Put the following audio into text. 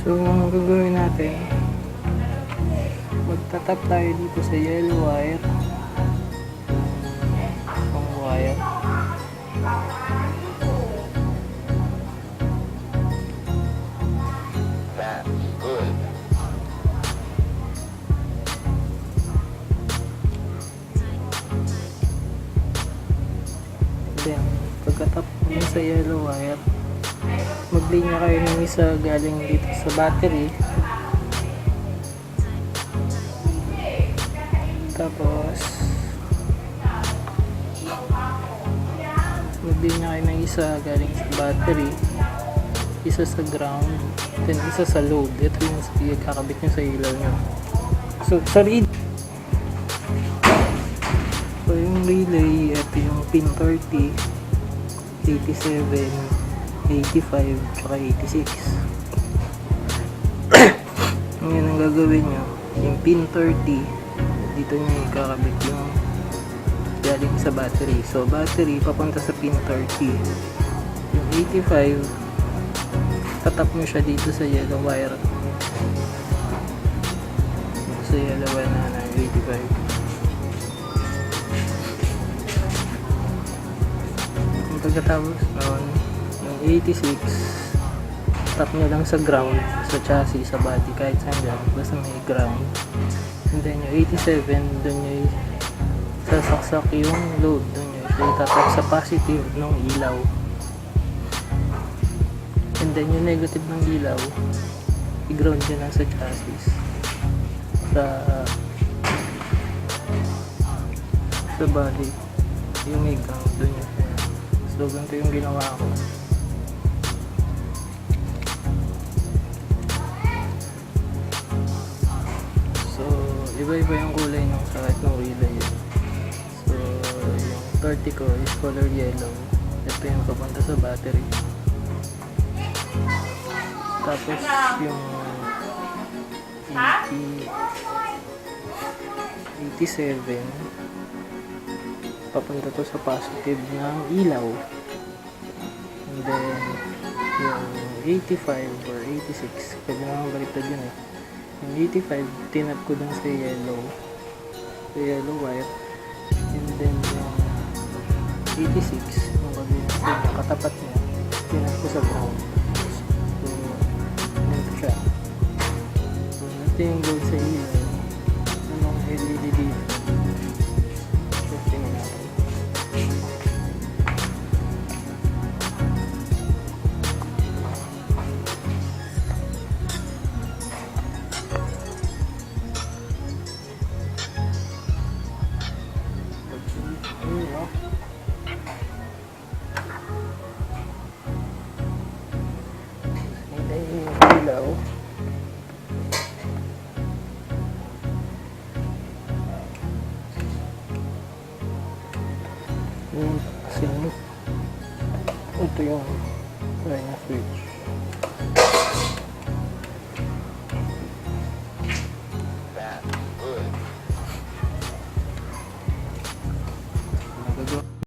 So, ang gagawin natin, magtatap tayo dito sa yellow wire. Itong wire. Then, pagkatap mo sa yellow wire, maglinya kayo ng isa galing dito sa battery. Tapos, maglinya kayo ng isa galing sa battery, isa sa ground, then isa sa load. Ito yung kakabit nyo sa ilaw nyo. So, yung relay, ito yung pin 30, 87, 85, tsaka 86. Ngayon ang gagawin nyo, yung pin 30, dito nyo ikakabit yung galing sa battery. So, battery papunta sa pin 30. Yung 85, tatap nyo siya dito sa yellow wire. Sa yellow wire na 85. Pagkatapos noon, yung 86, tap nyo lang sa ground, sa chassis, sa body, kahit saan dyan, basta may ground. And then yung 87, doon nyo sasaksak yung load, doon nyo itatap sa positive ng ilaw. And then yung negative ng ilaw, i-ground nyo lang sa chassis, sa body, yung may ground, doon nyo. So, ganito yung ginawa ko. So, iba-iba yung kulay ng sakit ng relay. So, yung 30 ko is color yellow. Ito yung papunta sa battery. Tapos, yung 87 papunta to sa positive ng ilaw. And then yung 85 or 86, pwede naman baliktad yun eh. Yung 85 tinap ko dun sa yellow wire. And then yung 86 yung katapat niya, tinap ko sa ground. So ganito siya. So ito yung load sa ilaw. Anong LED dito. Ilaw. Ito yung switch.